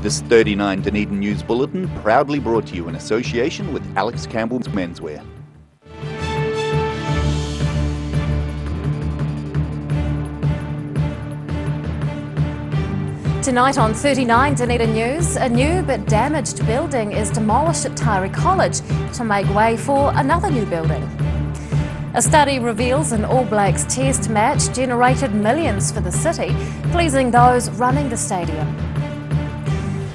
This 39 Dunedin News Bulletin proudly brought to you in association with Alex Campbell's Menswear. Tonight on 39 Dunedin News, a new but damaged building is demolished at Tyree College to make way for another new building. A study reveals an All Blacks test match generated millions for the city, pleasing those running the stadium.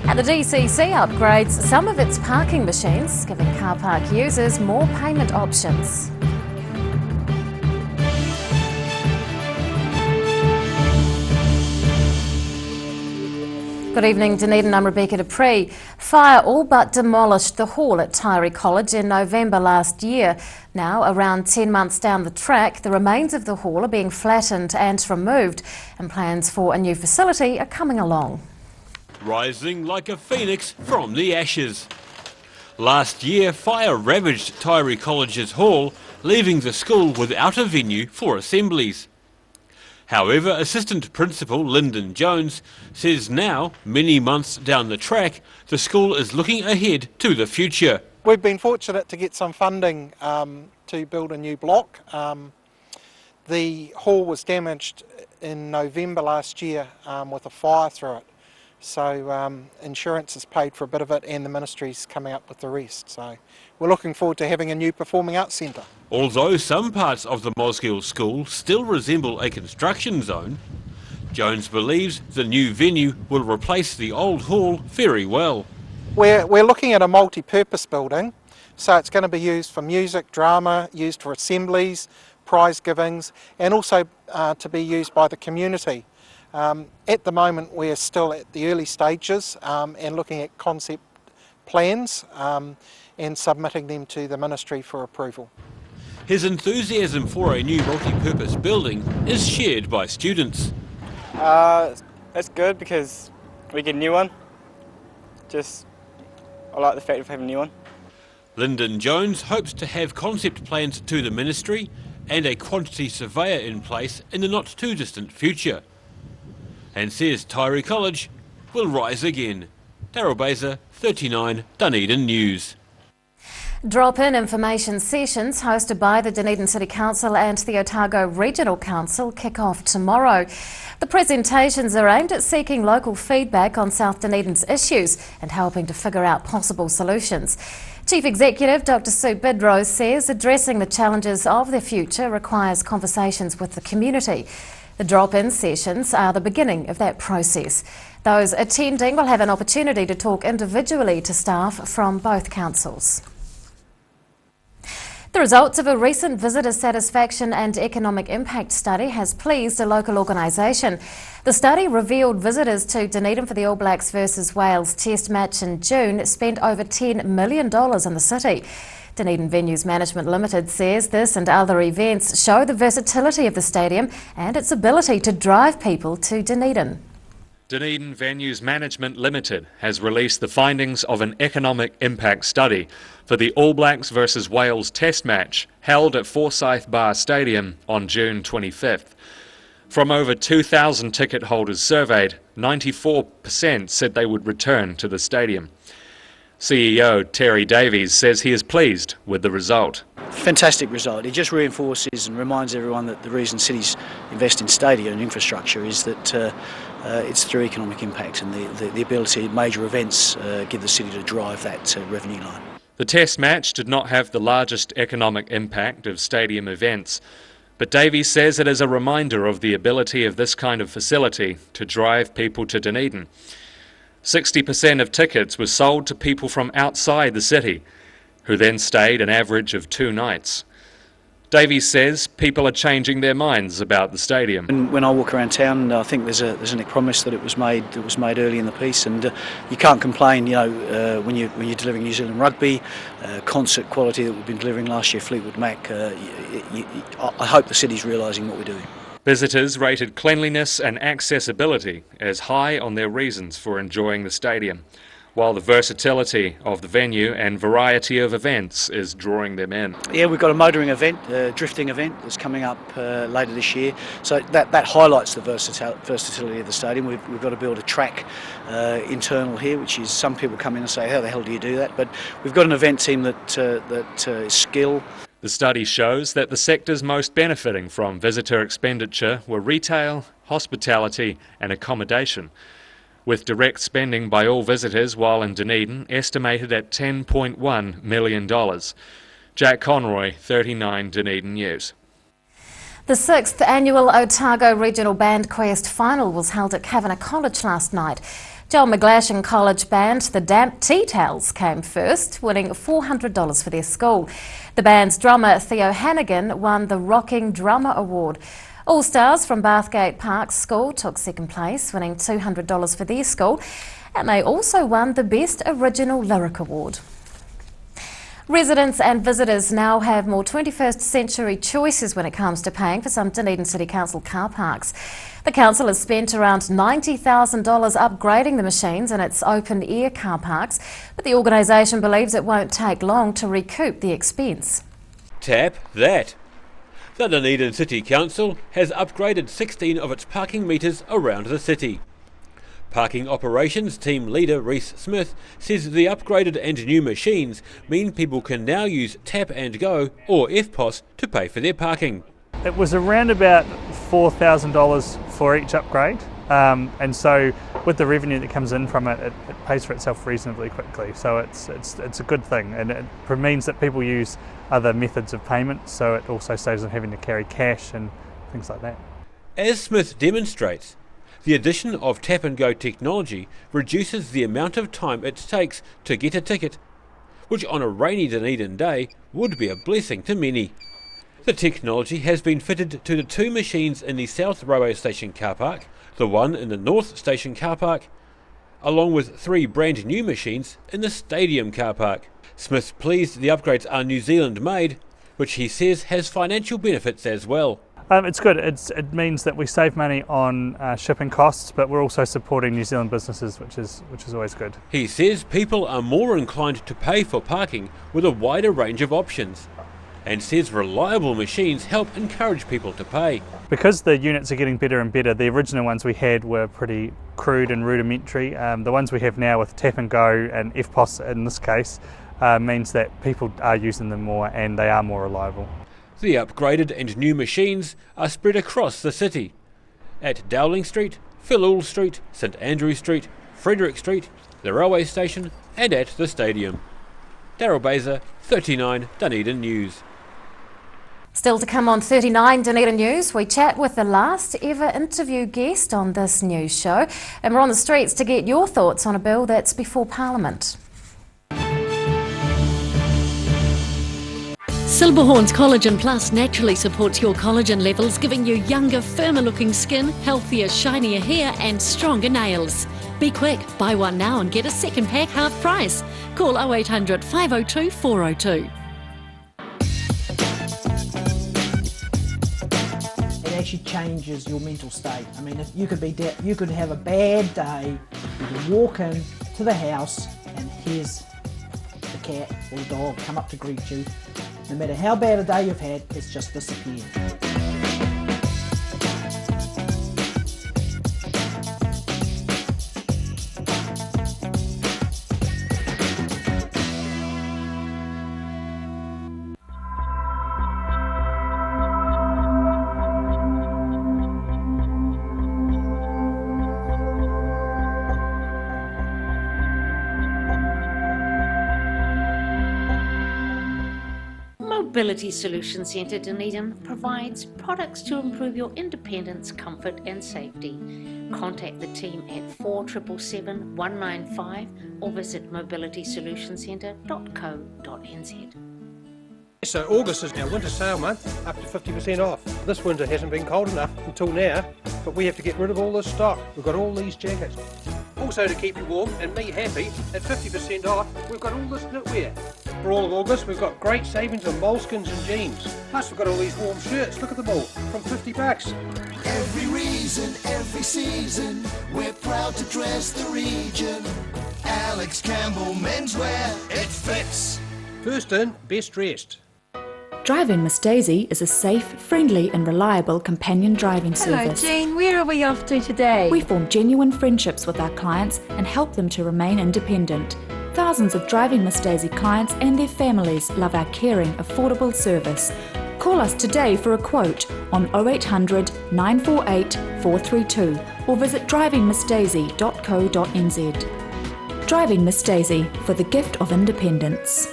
And the DCC upgrades some of its parking machines, giving car park users more payment options. Good evening, Dunedin. I'm Rebecca Dupree. Fire all but demolished the hall at Tyree College in November last year. Now, around 10 months down the track, the remains of the hall are being flattened and removed, and plans for a new facility are coming along. Rising like a phoenix from the ashes. Last year, fire ravaged Tyree College's hall, leaving the school without a venue for assemblies. However, Assistant Principal Lyndon Jones says now, many months down the track, the school is looking ahead to the future. We've been fortunate to get some funding to build a new block. The hall was damaged in November last year with a fire through it. So insurance has paid for a bit of it and the ministry's coming up with the rest. So we're looking forward to having a new performing arts centre. Although some parts of the Mosgiel School still resemble a construction zone, Jones believes the new venue will replace the old hall very well. We're looking at a multi-purpose building, so it's going to be used for music, drama, used for assemblies, prize givings, and also to be used by the community. At the moment we're still at the early stages and looking at concept plans and submitting them to the ministry for approval. His enthusiasm for a new multi-purpose building is shared by students. It's good because we get a new one. I like the fact of having a new one. Lyndon Jones hopes to have concept plans to the ministry and a quantity surveyor in place in the not too distant future, and says Tyree College will rise again. Daryl Baser, 39 Dunedin News. Drop-in information sessions hosted by the Dunedin City Council and the Otago Regional Council kick off tomorrow. The presentations are aimed at seeking local feedback on South Dunedin's issues and helping to figure out possible solutions. Chief Executive Dr Sue Bidrose says addressing the challenges of the future requires conversations with the community. The drop-in sessions are the beginning of that process. Those attending will have an opportunity to talk individually to staff from both councils. The results of a recent visitor satisfaction and economic impact study has pleased a local organisation. The study revealed visitors to Dunedin for the All Blacks versus Wales test match in June spent over $10 million in the city. Dunedin Venues Management Limited says this and other events show the versatility of the stadium and its ability to drive people to Dunedin. Dunedin Venues Management Limited has released the findings of an economic impact study for the All Blacks versus Wales test match held at Forsyth Bar Stadium on June 25th. From over 2,000 ticket holders surveyed, 94% said they would return to the stadium. CEO Terry Davies says he is pleased with the result. Fantastic result. It just reinforces and reminds everyone that the reason cities invest in stadium and infrastructure is that it's through economic impact and the ability of major events give the city to drive that revenue line. The test match did not have the largest economic impact of stadium events, but Davies says it is a reminder of the ability of this kind of facility to drive people to Dunedin. 60% of tickets were sold to people from outside the city, who then stayed an average of 2 nights. Davies says people are changing their minds about the stadium. And when I walk around town, I think there's a promise that it was made early in the piece, and you can't complain. When you're delivering New Zealand rugby, concert quality that we've been delivering last year, Fleetwood Mac. I hope the city's realising what we're doing. Visitors rated cleanliness and accessibility as high on their reasons for enjoying the stadium, while the versatility of the venue and variety of events is drawing them in. Yeah, we've got a motoring event, a drifting event that's coming up later this year. So that highlights the versatility of the stadium. We've got to build a track internal here, which is some people come in and say, how the hell do you do that? But we've got an event team that is skill. The study shows that the sectors most benefiting from visitor expenditure were retail, hospitality and accommodation, with direct spending by all visitors while in Dunedin estimated at $10.1 million. Jack Conroy, 39 Dunedin News. The 6th annual Otago Regional Band Quest final was held at Kavanagh College last night. Joel McGlashan College band, the Damp Tea Towels, came first, winning $400 for their school. The band's drummer Theo Hannigan won the Rocking Drummer Award. All Stars from Bathgate Park School took second place, winning $200 for their school, and they also won the Best Original Lyric Award. Residents and visitors now have more 21st century choices when it comes to paying for some Dunedin City Council car parks. The council has spent around $90,000 upgrading the machines in its open-air car parks, but the organisation believes it won't take long to recoup the expense. Tap that. The Dunedin City Council has upgraded 16 of its parking metres around the city. Parking Operations Team Leader Reese Smith says the upgraded and new machines mean people can now use Tap and Go or FPOS to pay for their parking. It was around about $4,000 for each upgrade, and so with the revenue that comes in from it, it pays for itself reasonably quickly. So it's a good thing, and it means that people use other methods of payment, so it also saves them having to carry cash and things like that. As Smith demonstrates, the addition of Tap and Go technology reduces the amount of time it takes to get a ticket, which on a rainy Dunedin day would be a blessing to many. The technology has been fitted to the 2 machines in the South Railway Station car park, the one in the North Station car park, along with 3 brand new machines in the Stadium car park. Smith's pleased the upgrades are New Zealand made, which he says has financial benefits as well. It's good. It means that we save money on shipping costs, but we're also supporting New Zealand businesses, which is always good. He says people are more inclined to pay for parking with a wider range of options, and says reliable machines help encourage people to pay. Because the units are getting better and better, the original ones we had were pretty crude and rudimentary. The ones we have now with Tap and Go and FPOS in this case means that people are using them more and they are more reliable. The upgraded and new machines are spread across the city at Dowling Street, Philul Street, St Andrew Street, Frederick Street, the railway station and at the stadium. Daryl Baser, 39 Dunedin News. Still to come on 39 Dunedin News, we chat with the last ever interview guest on this news show, and we're on the streets to get your thoughts on a bill that's before Parliament. Silberhorn's Collagen Plus naturally supports your collagen levels, giving you younger, firmer looking skin, healthier, shinier hair and stronger nails. Be quick, buy one now and get a second pack half price. Call 0800 502 402. It actually changes your mental state. I mean, if you could have a bad day, you can walk in to the house and here's the cat or the dog come up to greet you. No matter how bad a day you've had, it's just disappeared. Mobility Solutions Centre Dunedin provides products to improve your independence, comfort and safety. Contact the team at 4777 195 or visit mobilitysolutioncentre.co.nz. So August is our winter sale month, up to 50% off. This winter hasn't been cold enough until now, but we have to get rid of all this stock. We've got all these jackets. Also to keep you warm and me happy, at 50% off, we've got all this knitwear. For all of August, we've got great savings on moleskins and jeans. Plus we've got all these warm shirts, look at them all, from $50. Every reason, every season, we're proud to dress the region. Alex Campbell Menswear, it fits. First in, best dressed. Driving Miss Daisy is a safe, friendly and reliable companion driving service. Hello Jean, where are we off to today? We form genuine friendships with our clients and help them to remain independent. Thousands of Driving Miss Daisy clients and their families love our caring, affordable service. Call us today for a quote on 0800 948 432 or visit drivingmissdaisy.co.nz. Driving Miss Daisy for the gift of independence.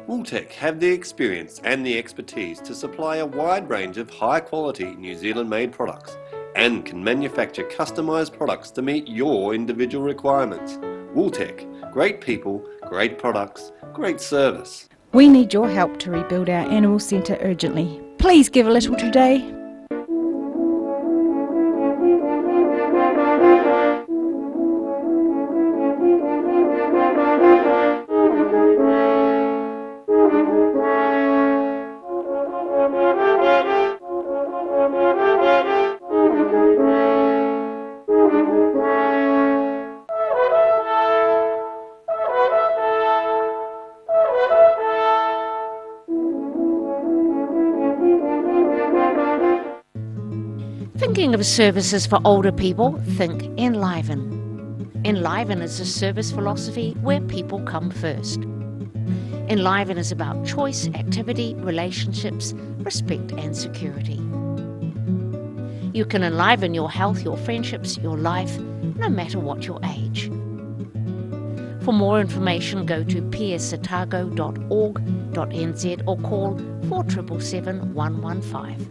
Wooltech have the experience and the expertise to supply a wide range of high-quality New Zealand-made products and can manufacture customised products to meet your individual requirements. Wooltech, great people, great products, great service. We need your help to rebuild our animal centre urgently. Please give a little today. Thinking of services for older people, think Enliven. Enliven is a service philosophy where people come first. Enliven is about choice, activity, relationships, respect and security. You can enliven your health, your friendships, your life, no matter what your age. For more information, go to psotago.org.nz or call 4777 115.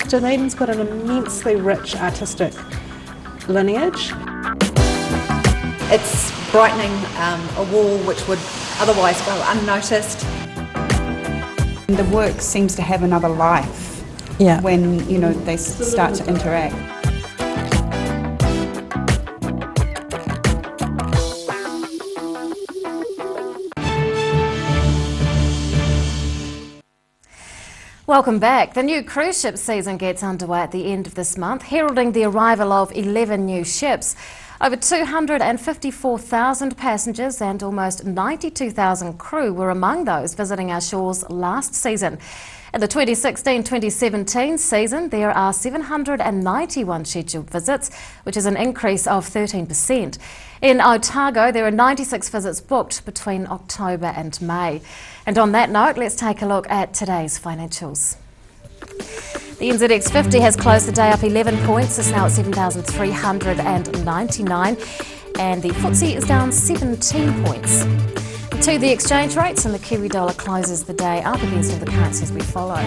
Dunedin's got an immensely rich artistic lineage. It's brightening a wall which would otherwise go unnoticed. The work seems to have another life when they start to interact. Welcome back. The new cruise ship season gets underway at the end of this month, heralding the arrival of 11 new ships. Over 254,000 passengers and almost 92,000 crew were among those visiting our shores last season. In the 2016-2017 season, there are 791 scheduled visits, which is an increase of 13%. In Otago, there are 96 visits booked between October and May. And on that note, let's take a look at today's financials. The NZX 50 has closed the day up 11 points. It's now at 7,399, and the FTSE is down 17 points. To the exchange rates, and the Kiwi dollar closes the day up against all the currencies we follow.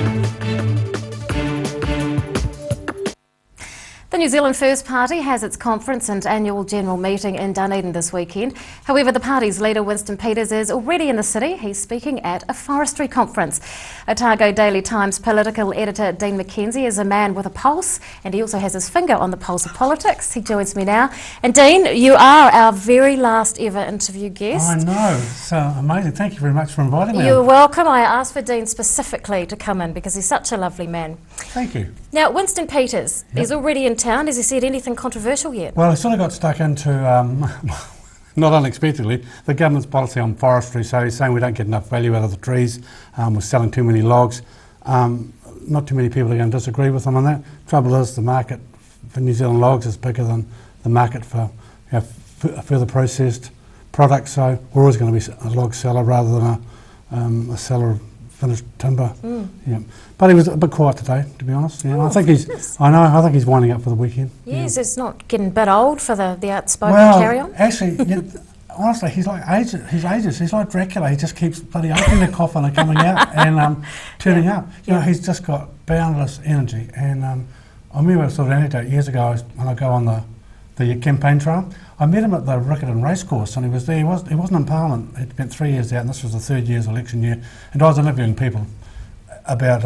The New Zealand First Party has its conference and annual general meeting in Dunedin this weekend. However, the party's leader, Winston Peters, is already in the city. He's speaking at a forestry conference. Otago Daily Times political editor Dean McKenzie is a man with a pulse, and he also has his finger on the pulse of politics. He joins me now. And Dean, you are our very last ever interview guest. I know, it's amazing. Thank you very much for inviting me. You're welcome. I asked for Dean specifically to come in because he's such a lovely man. Thank you. Now, Winston Peters is already in town. Has he said anything controversial yet? Well, I sort of got stuck into, not unexpectedly, the government's policy on forestry. So he's saying we don't get enough value out of the trees. We're selling too many logs. Not too many people are going to disagree with him on that. Trouble is, the market for New Zealand logs is bigger than the market for further processed products. So we're always going to be a log seller rather than a seller of finished timber. Yeah. But he was a bit quiet today, to be honest. Yeah. I think he's winding up for the weekend. Yes, it's not getting a bit old for the outspoken carry-on. Actually, honestly, he's like ages. He's like Dracula. He just keeps bloody opening the coffin and coming out and turning up. You know, he's just got boundless energy. And I remember sort of an anecdote years ago when I go on the campaign trail. I met him at the Riccarton Racecourse, and he was there. He wasn't in Parliament. He'd spent 3 years out, and this was the third year's election year. And I was interviewing people about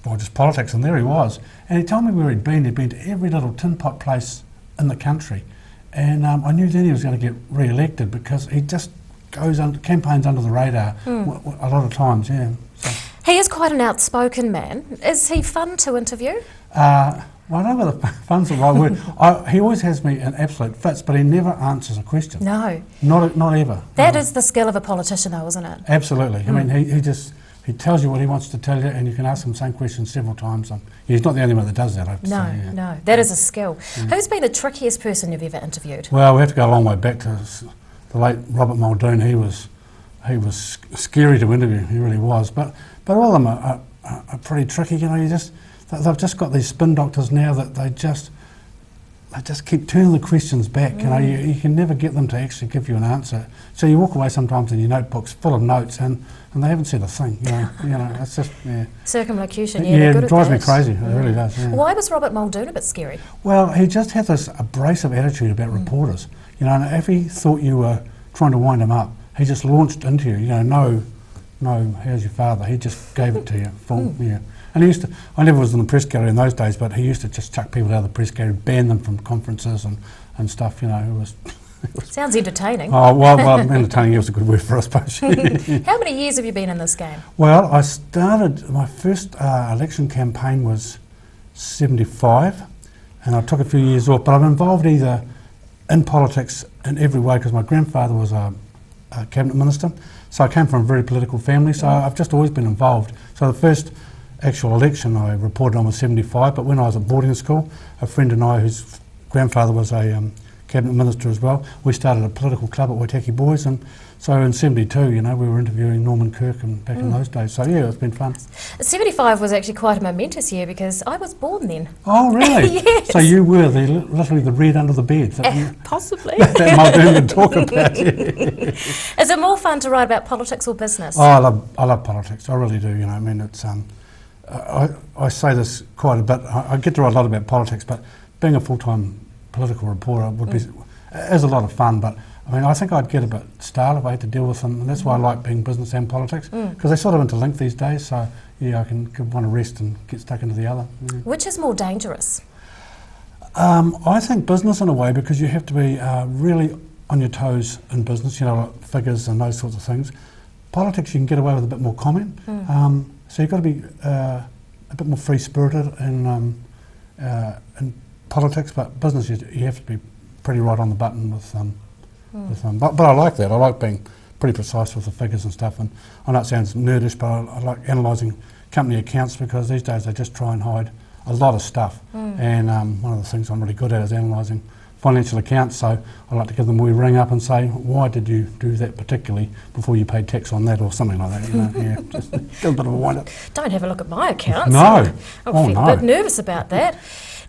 just politics, and there he was. And he told me where he'd been. He'd been to every little tin pot place in the country. And I knew then he was going to get re-elected because he just campaigns under the radar a lot of times, yeah. So. He is quite an outspoken man. Is he fun to interview? Well, I don't know whether fun's the right word. He always has me in absolute fits, but he never answers a question. No. Not ever. That is the skill of a politician though, isn't it? Absolutely. I mean, he tells you what he wants to tell you, and you can ask him the same question several times. He's not the only one that does that, I have to say. Yeah. No, that is a skill. Who's been the trickiest person you've ever interviewed? Well, we have to go a long way back to the late Robert Muldoon. He was scary to interview, he really was. But all of them are pretty tricky, you know. They've just got these spin doctors now that they just keep turning the questions back. You know, you can never get them to actually give you an answer. So you walk away sometimes and your notebook's full of notes and they haven't said a thing. You know, it's just circumlocution. Yeah, good it drives at me that. crazy. It really does. Yeah. Why was Robert Muldoon a bit scary? Well, he just had this abrasive attitude about reporters. You know, and if he thought you were trying to wind him up, he just launched into you. You know, no, how's your father? He just gave it to you full. Yeah. And I never was in the press gallery in those days, but he used to just chuck people out of the press gallery, ban them from conferences and stuff, you know. It was sounds entertaining. Oh, well, entertaining was a good word for us, I suppose. How many years have you been in this game? Well, I started, my first election campaign was 75, and I took a few years off, but I'm involved either in politics in every way, because my grandfather was a cabinet minister, so I came from a very political family, so I've just always been involved. So the first actual election I reported on was 75, but when I was at boarding school, a friend and I, whose grandfather was a cabinet minister as well, we started a political club at Waitaki Boys, and so in 72, you know, we were interviewing Norman Kirk and back in those days. So yeah, it's been fun. 75 was actually quite a momentous year because I was born then. Oh really? Yes. So you were literally the red under the bed. Possibly. That Muldoon would talk about. Is it more fun to write about politics or business? Oh, I love politics. I really do. You know, I mean, it's I say this quite a bit. I get to write a lot about politics, but being a full-time political reporter would be is a lot of fun. But I mean, I think I'd get a bit stale if I had to deal with them, and that's why I like being business and politics, because they sort of interlink these days. So yeah, I can want to rest and get stuck into the other. Yeah. Which is more dangerous? I think business in a way, because you have to be really on your toes in business. You know, like figures and those sorts of things. Politics, you can get away with a bit more comment. So you've got to be a bit more free-spirited in politics, but business you have to be pretty right on the button with them. But I like that. I like being pretty precise with the figures and stuff. And I know it sounds nerdish, but I like analysing company accounts, because these days they just try and hide a lot of stuff. And one of the things I'm really good at is analysing financial accounts, so I like to give them a wee ring up and say, why did you do that particularly before you paid tax on that, or something like that, you know. Yeah, just give a bit of a wind up. Don't have a look at my accounts. No. I'm a bit nervous about that.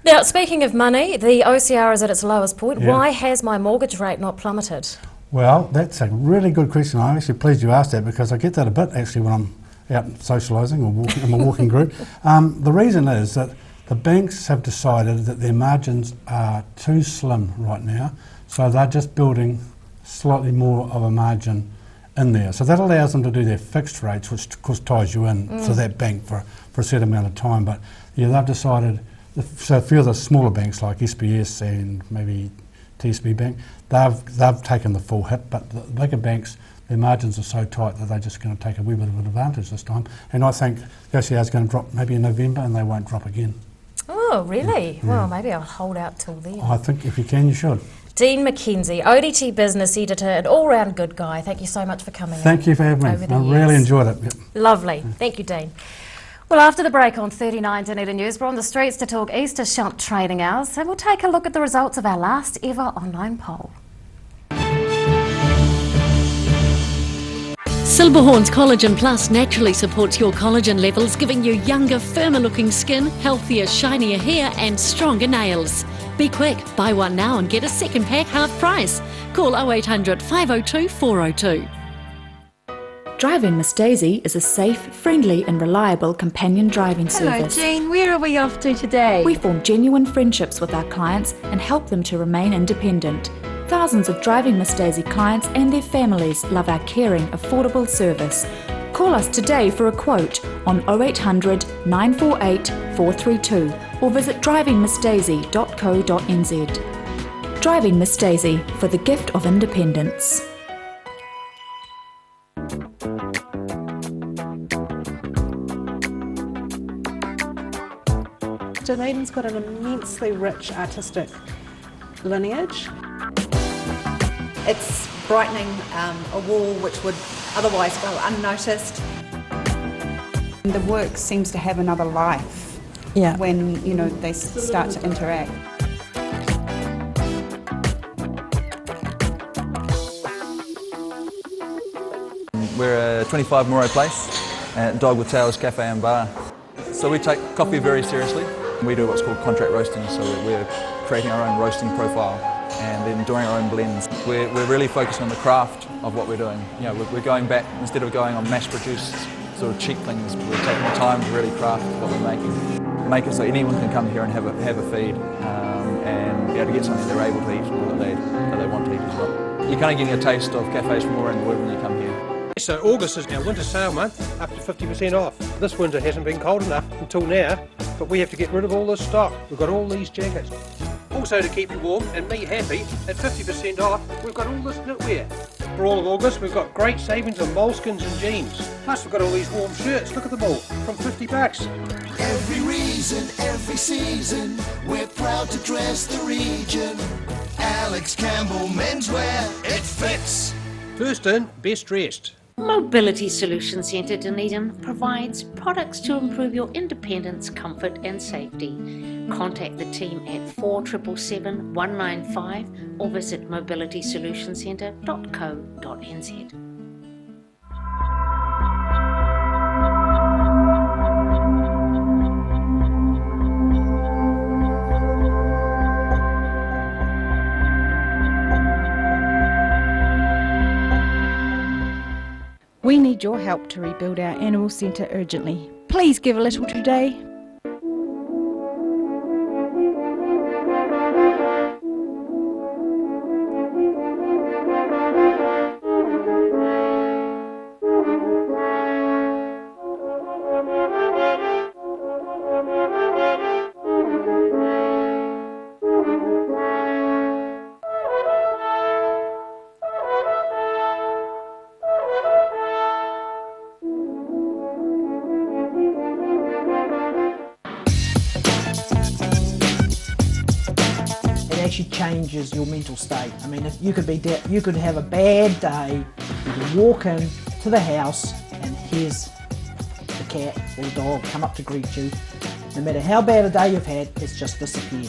Now, speaking of money, the OCR is at its lowest point. Yeah. Why has my mortgage rate not plummeted? Well, that's a really good question. I'm actually pleased you asked that, because I get that a bit actually when I'm out socialising or walking in my walking group. The reason is that the banks have decided that their margins are too slim right now, so they're just building slightly more of a margin in there. So that allows them to do their fixed rates, which of course ties you in for that bank for a certain amount of time. But yeah, they've decided, so a few of the smaller banks like SBS and maybe TSB Bank, they've taken the full hit, but the bigger banks, their margins are so tight that they're just going to take a wee bit of an advantage this time. And I think the OCR is going to drop maybe in November, and they won't drop again. Oh, really? Yeah. Well, maybe I'll hold out till then. I think if you can, you should. Dean McKenzie, ODT business editor, an all-round good guy. Thank you so much for coming. Thank you for having me. I really enjoyed it. Yep. Lovely. Thank you, Dean. Well, after the break on 39 Dunedin News, we're on the streets to talk Easter shop trading hours, and we'll take a look at the results of our last ever online poll. Silberhorn's Collagen Plus naturally supports your collagen levels, giving you younger, firmer looking skin, healthier, shinier hair and stronger nails. Be quick, buy one now and get a second pack half price. Call 0800 502 402. Drive-In Miss Daisy is a safe, friendly and reliable companion driving service. Hello Jean, where are we off to today? We form genuine friendships with our clients and help them to remain independent. Thousands of Driving Miss Daisy clients and their families love our caring, affordable service. Call us today for a quote on 0800 948 432 or visit drivingmissdaisy.co.nz. Driving Miss Daisy for the gift of independence. Dunedin's got an immensely rich artistic lineage. It's brightening a wall which would otherwise go unnoticed. The work seems to have another life when they start to interact. We're a 25 Moreau Place at Dog with Tails Cafe and Bar. So we take coffee very seriously. We do what's called contract roasting, so we're creating our own roasting profile and then doing our own blends. We're really focused on the craft of what we're doing. We're going back, instead of going on mass-produced sort of cheap things, we're taking the time to really craft what we're making. Make it so anyone can come here and have a feed and be able to get something they're able to eat or that they want to eat as well. You're kind of getting a taste of cafes from all around the world when you come here. So August is our winter sale month, up to 50% off. This winter hasn't been cold enough until now, but we have to get rid of all this stock. We've got all these jackets. Also to keep you warm and me happy, at 50% off, we've got all this knitwear. For all of August, we've got great savings on moleskins and jeans. Plus we've got all these warm shirts, look at them all, from $50. Every reason, every season, we're proud to dress the region. Alex Campbell Menswear, it fits. First in, best dressed. Mobility Solutions Centre Dunedin provides products to improve your independence, comfort and safety. Contact the team at 4777 195 or visit mobilitysolutioncentre.co.nz. We need your help to rebuild our animal centre urgently. Please give a little today. Actually changes your mental state. I mean, if you could have a bad day, you can walk in to the house and here's the cat or the dog come up to greet you. No matter how bad a day you've had, it's just disappeared.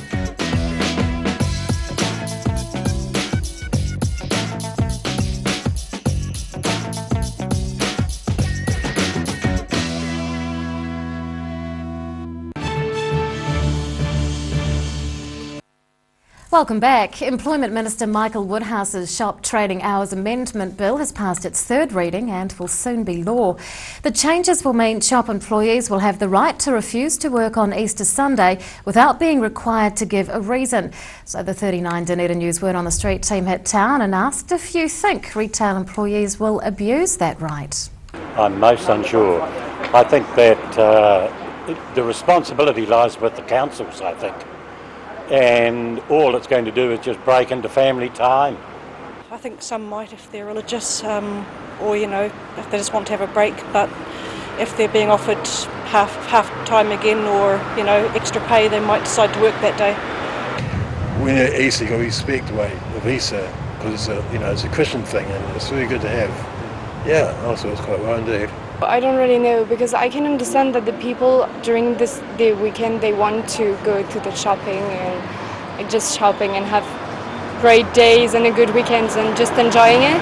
Welcome back. Employment Minister Michael Woodhouse's Shop Trading Hours Amendment Bill has passed its third reading and will soon be law. The changes will mean shop employees will have the right to refuse to work on Easter Sunday without being required to give a reason. So the 39 Dunedin News Word on the Street team hit town and asked if you think retail employees will abuse that right. I'm most unsure. I think that the responsibility lies with the councils, I think. And all it's going to do is just break into family time. I think some might if they're religious or, if they just want to have a break, but if they're being offered half time again or, extra pay, they might decide to work that day. When you're Easter, you've got to respect the way of Easter because it's a Christian thing and it's really good to have. Yeah, also it's quite well indeed. I don't really know because I can understand that the people during the weekend they want to go to the shopping and just shopping and have great days and a good weekends and just enjoying it.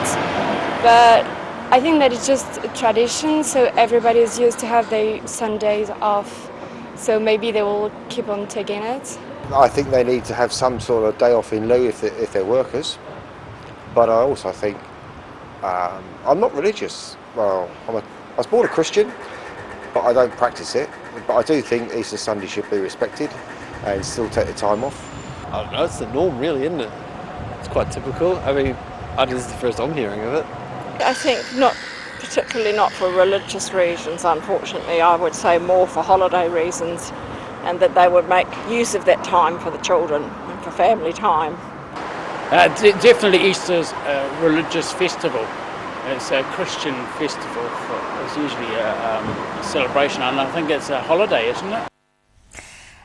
But I think that it's just a tradition, so everybody is used to have their Sundays off. So maybe they will keep on taking it. I think they need to have some sort of day off in lieu if they're workers. But I also think I'm not religious. Well, I was born a Christian, but I don't practice it. But I do think Easter Sunday should be respected and still take the time off. I don't know, it's the norm really, isn't it? It's quite typical. I mean, this is the first I'm hearing of it. I think not particularly not for religious reasons, unfortunately. I would say more for holiday reasons, and that they would make use of that time for the children and for family time. Definitely Easter's a religious festival. It's a Christian festival. It's usually a celebration, and I think it's a holiday, isn't it?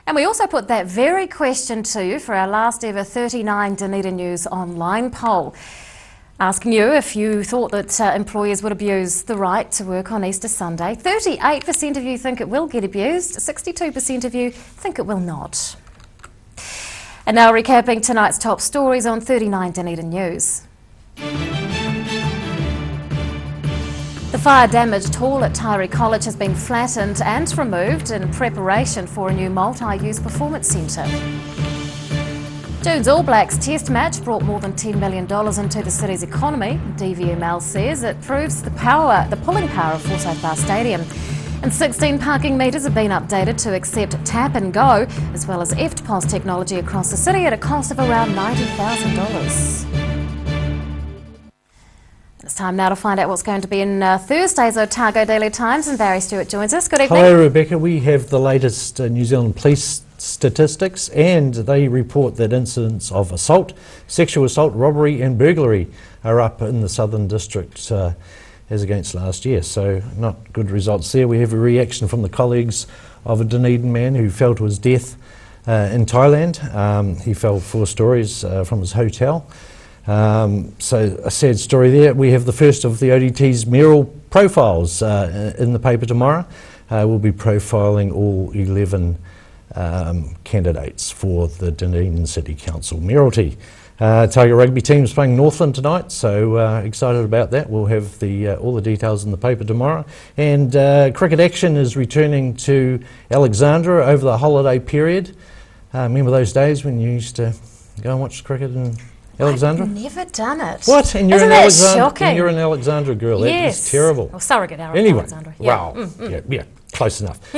And we also put that very question to you for our last ever 39 Dunedin News online poll, asking you if you thought that employers would abuse the right to work on Easter Sunday. 38% of you think it will get abused, 62% of you think it will not. And now recapping tonight's top stories on 39 Dunedin News. The fire-damaged hall at Tyree College has been flattened and removed in preparation for a new multi-use performance centre. June's All Blacks test match brought more than $10 million into the city's economy. DVML says it proves the pulling power of Forsyth Bar Stadium. And 16 parking metres have been updated to accept tap and go, as well as EFTPOS technology across the city at a cost of around $90,000. It's time now to find out what's going to be in Thursday's Otago Daily Times, and Barry Stewart joins us. Good evening. Hello, Rebecca. We have the latest New Zealand police statistics, and they report that incidents of assault, sexual assault, robbery and burglary are up in the Southern District as against last year. So not good results there. We have a reaction from the colleagues of a Dunedin man who fell to his death in Thailand. He fell 4 stories from his hotel. So a sad story there. We have the first of the ODT's mayoral profiles in the paper tomorrow. We'll be profiling all 11 candidates for the Dunedin City Council mayoralty. Tiger rugby team's playing Northland tonight, so excited about that. We'll have all the details in the paper tomorrow. And cricket action is returning to Alexandra over the holiday period. Remember those days when you used to go and watch cricket in Alexandra? I've never done it. What? And you're Isn't an that Alexandra, shocking? and you're an Alexandra girl. Yes. That is terrible. Well, surrogate anyway, Alexandra. Yeah. Well, yeah, close enough.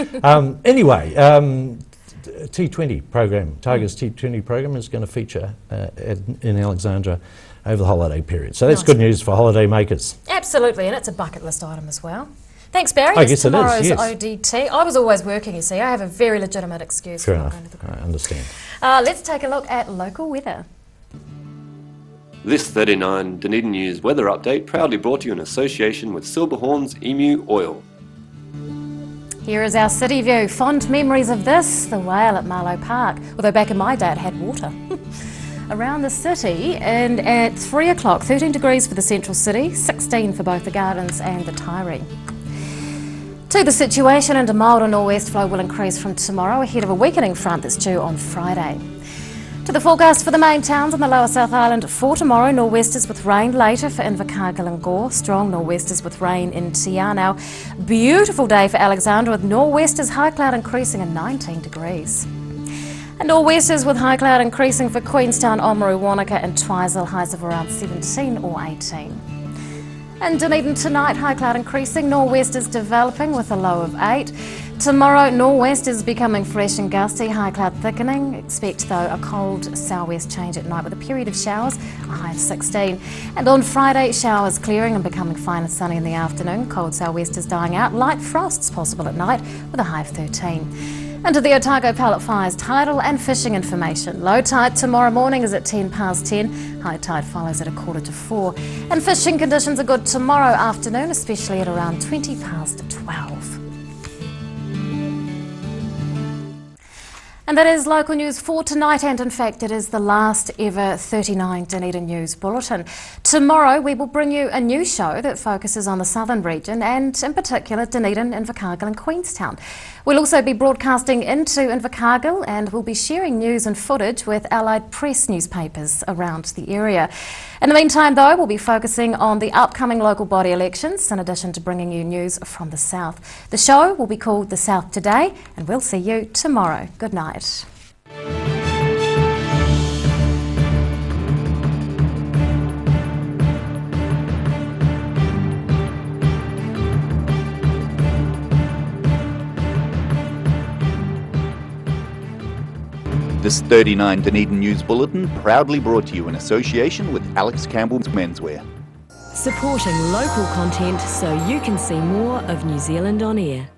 Anyway, T20 program, Tigers T20 program is going to feature in Alexandra over the holiday period. So that's good news for holiday makers. Absolutely, and it's a bucket list item as well. Thanks, Barry. I guess it is, tomorrow's yes. ODT. I was always working, you see. I have a very legitimate excuse Fair for not enough. going to the I understand. Let's take a look at local weather. This 39 Dunedin News weather update proudly brought to you in association with Silverhorn's Emu Oil. Here is our city view. Fond memories of this, the whale at Marlow Park. Although back in my day it had water. Around the city, and at 3 o'clock, 13 degrees for the central city, 16 for both the Gardens and the Tyree. To the situation, and a milder nor'west flow will increase from tomorrow ahead of a weakening front that's due on Friday. To the forecast for the main towns on the lower South Island for tomorrow, nor'westers with rain later for Invercargill and Gore, strong nor'westers with rain in Te Anau. Beautiful day for Alexandra with nor'westers, high cloud increasing at 19 degrees. And nor'westers with high cloud increasing for Queenstown, Oamaru, Wanaka and Twizel, highs of around 17 or 18. And Dunedin tonight, high cloud increasing, nor'westers developing with a low of 8. Tomorrow, nor'west is becoming fresh and gusty, high cloud thickening. Expect, though, a cold southwest change at night with a period of showers, a high of 16. And on Friday, showers clearing and becoming fine and sunny in the afternoon. Cold southwest is dying out. Light frosts possible at night with a high of 13. And to the Otago Pallet Fires tidal and fishing information. Low tide tomorrow morning is at 10 past 10. High tide follows at 3:45. And fishing conditions are good tomorrow afternoon, especially at around 20 past 12. And that is local news for tonight, and in fact it is the last ever 39 Dunedin News Bulletin. Tomorrow we will bring you a new show that focuses on the southern region and in particular Dunedin, Invercargill and Queenstown. We'll also be broadcasting into Invercargill and we'll be sharing news and footage with Allied Press newspapers around the area. In the meantime though, we'll be focusing on the upcoming local body elections in addition to bringing you news from the south. The show will be called The South Today and we'll see you tomorrow. Good night. This 39 Dunedin News Bulletin proudly brought to you in association with Alex Campbell's Menswear. supporting local content so you can see more of New Zealand on air.